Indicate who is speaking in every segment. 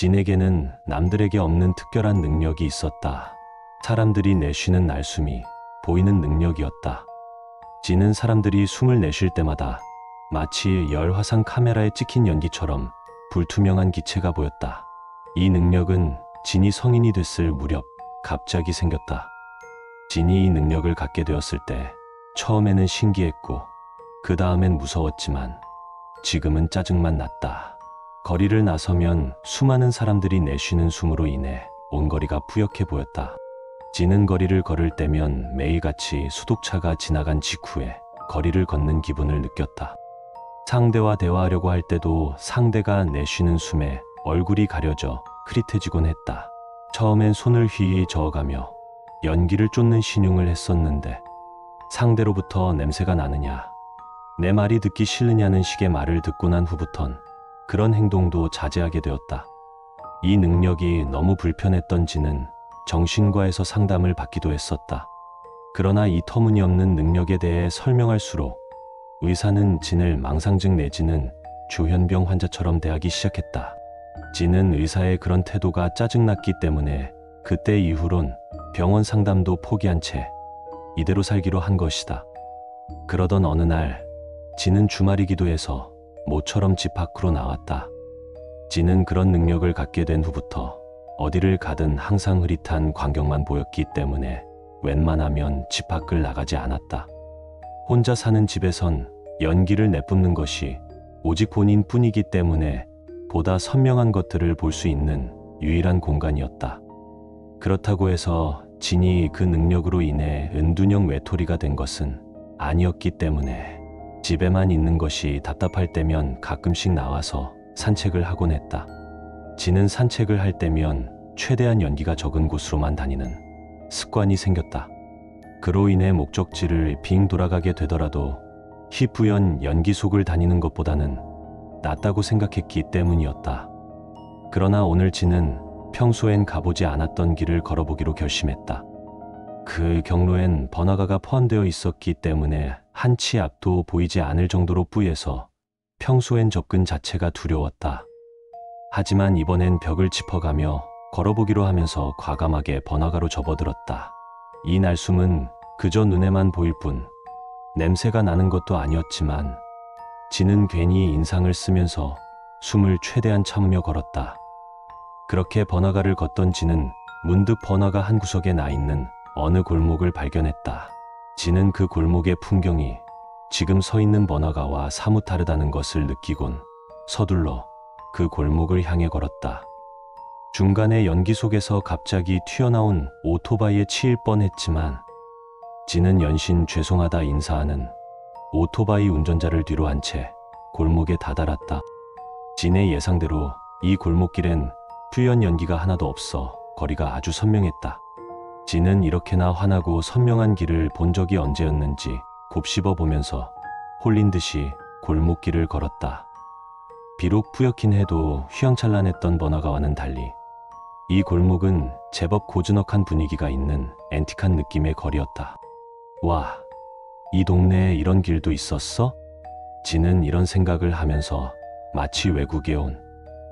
Speaker 1: 진에게는 남들에게 없는 특별한 능력이 있었다. 사람들이 내쉬는 날숨이 보이는 능력이었다. 진은 사람들이 숨을 내쉴 때마다 마치 열화상 카메라에 찍힌 연기처럼 불투명한 기체가 보였다. 이 능력은 진이 성인이 됐을 무렵 갑자기 생겼다. 진이 이 능력을 갖게 되었을 때 처음에는 신기했고 그 다음엔 무서웠지만 지금은 짜증만 났다. 거리를 나서면 수많은 사람들이 내쉬는 숨으로 인해 온 거리가 뿌옇게 보였다. 진은 거리를 걸을 때면 매일같이 수독차가 지나간 직후에 거리를 걷는 기분을 느꼈다. 상대와 대화하려고 할 때도 상대가 내쉬는 숨에 얼굴이 가려져 흐릿해지곤 했다. 처음엔 손을 휘휘 저어가며 연기를 쫓는 신용을 했었는데 상대로부터 냄새가 나느냐, 내 말이 듣기 싫느냐는 식의 말을 듣고 난 후부턴 그런 행동도 자제하게 되었다. 이 능력이 너무 불편했던 진은 정신과에서 상담을 받기도 했었다. 그러나 이 터무니없는 능력에 대해 설명할수록 의사는 진을 망상증 내지는 조현병 환자처럼 대하기 시작했다. 진은 의사의 그런 태도가 짜증났기 때문에 그때 이후론 병원 상담도 포기한 채 이대로 살기로 한 것이다. 그러던 어느 날 진은 주말이기도 해서 모처럼 집 밖으로 나왔다. 진은 그런 능력을 갖게 된 후부터 어디를 가든 항상 흐릿한 광경만 보였기 때문에 웬만하면 집 밖을 나가지 않았다. 혼자 사는 집에선 연기를 내뿜는 것이 오직 본인뿐이기 때문에 보다 선명한 것들을 볼 수 있는 유일한 공간이었다. 그렇다고 해서 진이 그 능력으로 인해 은둔형 외톨이가 된 것은 아니었기 때문에 집에만 있는 것이 답답할 때면 가끔씩 나와서 산책을 하곤 했다. 진은 산책을 할 때면 최대한 연기가 적은 곳으로만 다니는 습관이 생겼다. 그로 인해 목적지를 빙 돌아가게 되더라도 희뿌연 연기 속을 다니는 것보다는 낫다고 생각했기 때문이었다. 그러나 오늘 진은 평소엔 가보지 않았던 길을 걸어보기로 결심했다. 그 경로엔 번화가가 포함되어 있었기 때문에 한 치 앞도 보이지 않을 정도로 뿌예서 평소엔 접근 자체가 두려웠다. 하지만 이번엔 벽을 짚어가며 걸어보기로 하면서 과감하게 번화가로 접어들었다. 이 날숨은 그저 눈에만 보일 뿐 냄새가 나는 것도 아니었지만 진은 괜히 인상을 쓰면서 숨을 최대한 참으며 걸었다. 그렇게 번화가를 걷던 진은 문득 번화가 한 구석에 나 있는 어느 골목을 발견했다. 진은 그 골목의 풍경이 지금 서 있는 번화가와 사뭇 다르다는 것을 느끼곤 서둘러 그 골목을 향해 걸었다. 중간에 연기 속에서 갑자기 튀어나온 오토바이에 치일 뻔했지만 진은 연신 죄송하다 인사하는 오토바이 운전자를 뒤로 한 채 골목에 다다랐다. 진의 예상대로 이 골목길엔 뿌연 연기가 하나도 없어 거리가 아주 선명했다. 진은 이렇게나 환하고 선명한 길을 본 적이 언제였는지 곱씹어 보면서 홀린 듯이 골목길을 걸었다. 비록 뿌옇긴 해도 휘황찬란했던 번화가와는 달리 이 골목은 제법 고즈넉한 분위기가 있는 앤틱한 느낌의 거리였다. 와, 이 동네에 이런 길도 있었어? 진은 이런 생각을 하면서 마치 외국에 온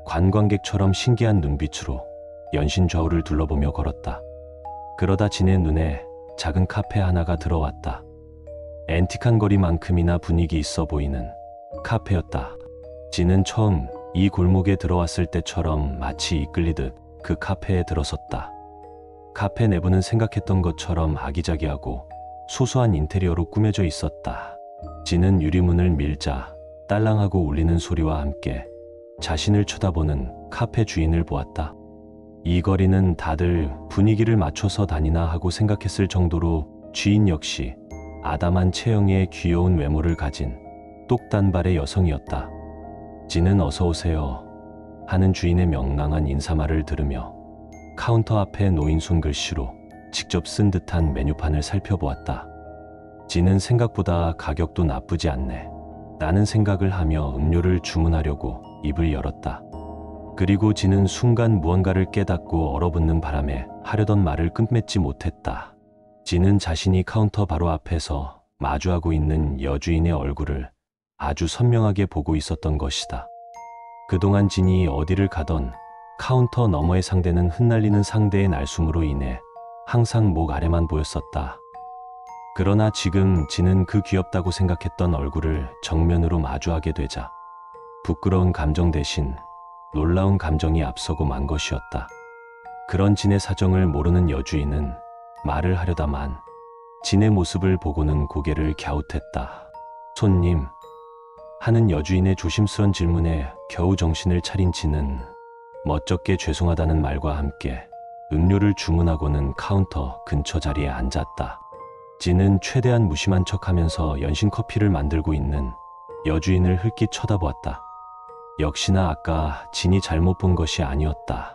Speaker 1: 관광객처럼 신기한 눈빛으로 연신 좌우를 둘러보며 걸었다. 그러다 진의 눈에 작은 카페 하나가 들어왔다. 앤틱한 거리만큼이나 분위기 있어 보이는 카페였다. 진은 처음 이 골목에 들어왔을 때처럼 마치 이끌리듯 그 카페에 들어섰다. 카페 내부는 생각했던 것처럼 아기자기하고 소소한 인테리어로 꾸며져 있었다. 진은 유리문을 밀자 딸랑하고 울리는 소리와 함께 자신을 쳐다보는 카페 주인을 보았다. 이 거리는 다들 분위기를 맞춰서 다니나 하고 생각했을 정도로 주인 역시 아담한 체형의 귀여운 외모를 가진 똑단발의 여성이었다. 진은 어서 오세요 하는 주인의 명랑한 인사말을 들으며 카운터 앞에 놓인 손글씨로 직접 쓴 듯한 메뉴판을 살펴보았다. 진은 생각보다 가격도 나쁘지 않네 라는 생각을 하며 음료를 주문하려고 입을 열었다. 그리고 진은 순간 무언가를 깨닫고 얼어붙는 바람에 하려던 말을 끝맺지 못했다. 진은 자신이 카운터 바로 앞에서 마주하고 있는 여주인의 얼굴을 아주 선명하게 보고 있었던 것이다. 그동안 진이 어디를 가던 카운터 너머의 상대는 흩날리는 상대의 날숨으로 인해 항상 목 아래만 보였었다. 그러나 지금 진은 그 귀엽다고 생각했던 얼굴을 정면으로 마주하게 되자 부끄러운 감정 대신 놀라운 감정이 앞서고 만 것이었다. 그런 진의 사정을 모르는 여주인은 말을 하려다만 진의 모습을 보고는 고개를 갸웃했다. 손님, 하는 여주인의 조심스런 질문에 겨우 정신을 차린 진은 멋쩍게 죄송하다는 말과 함께 음료를 주문하고는 카운터 근처 자리에 앉았다. 진은 최대한 무심한 척하면서 연신 커피를 만들고 있는 여주인을 흘낏 쳐다보았다. 역시나 아까 진이 잘못 본 것이 아니었다.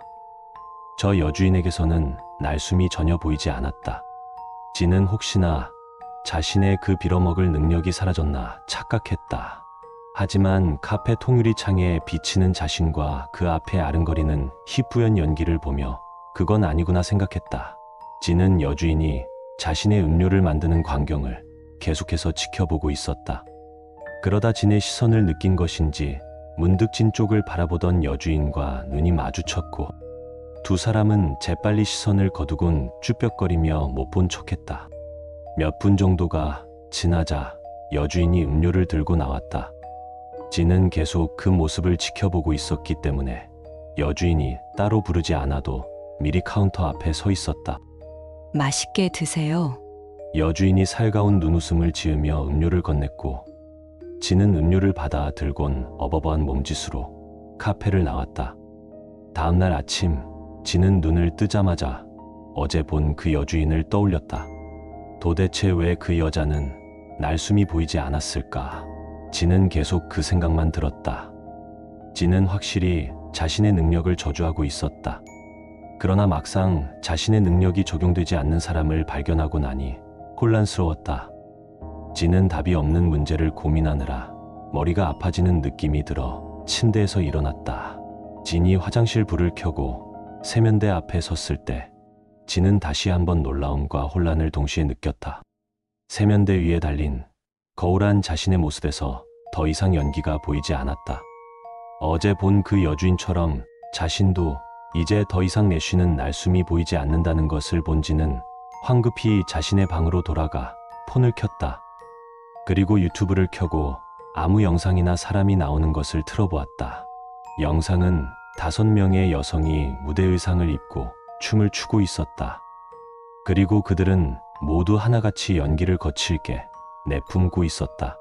Speaker 1: 저 여주인에게서는 날숨이 전혀 보이지 않았다. 진은 혹시나 자신의 그 빌어먹을 능력이 사라졌나 착각했다. 하지만 카페 통유리 창에 비치는 자신과 그 앞에 아른거리는 희뿌연 연기를 보며 그건 아니구나 생각했다. 진은 여주인이 자신의 음료를 만드는 광경을 계속해서 지켜보고 있었다. 그러다 진의 시선을 느낀 것인지 문득 진 쪽을 바라보던 여주인과 눈이 마주쳤고 두 사람은 재빨리 시선을 거두곤 쭈뼛거리며 못 본 척했다. 몇 분 정도가 지나자 여주인이 음료를 들고 나왔다. 진은 계속 그 모습을 지켜보고 있었기 때문에 여주인이 따로 부르지 않아도 미리 카운터 앞에 서 있었다.
Speaker 2: 맛있게 드세요.
Speaker 1: 여주인이 살가운 눈웃음을 지으며 음료를 건넸고 진은 음료를 받아 들곤 어버버한 몸짓으로 카페를 나왔다. 다음날 아침 진은 눈을 뜨자마자 어제 본 그 여주인을 떠올렸다. 도대체 왜 그 여자는 날숨이 보이지 않았을까? 진은 계속 그 생각만 들었다. 진은 확실히 자신의 능력을 저주하고 있었다. 그러나 막상 자신의 능력이 적용되지 않는 사람을 발견하고 나니 혼란스러웠다. 진은 답이 없는 문제를 고민하느라 머리가 아파지는 느낌이 들어 침대에서 일어났다. 진이 화장실 불을 켜고 세면대 앞에 섰을 때 진은 다시 한번 놀라움과 혼란을 동시에 느꼈다. 세면대 위에 달린 거울한 자신의 모습에서 더 이상 연기가 보이지 않았다. 어제 본 그 여주인처럼 자신도 이제 더 이상 내쉬는 날숨이 보이지 않는다는 것을 본 진은 황급히 자신의 방으로 돌아가 폰을 켰다. 그리고 유튜브를 켜고 아무 영상이나 사람이 나오는 것을 틀어보았다. 영상은 5명의 여성이 무대 의상을 입고 춤을 추고 있었다. 그리고 그들은 모두 하나같이 연기를 거칠게 내뿜고 있었다.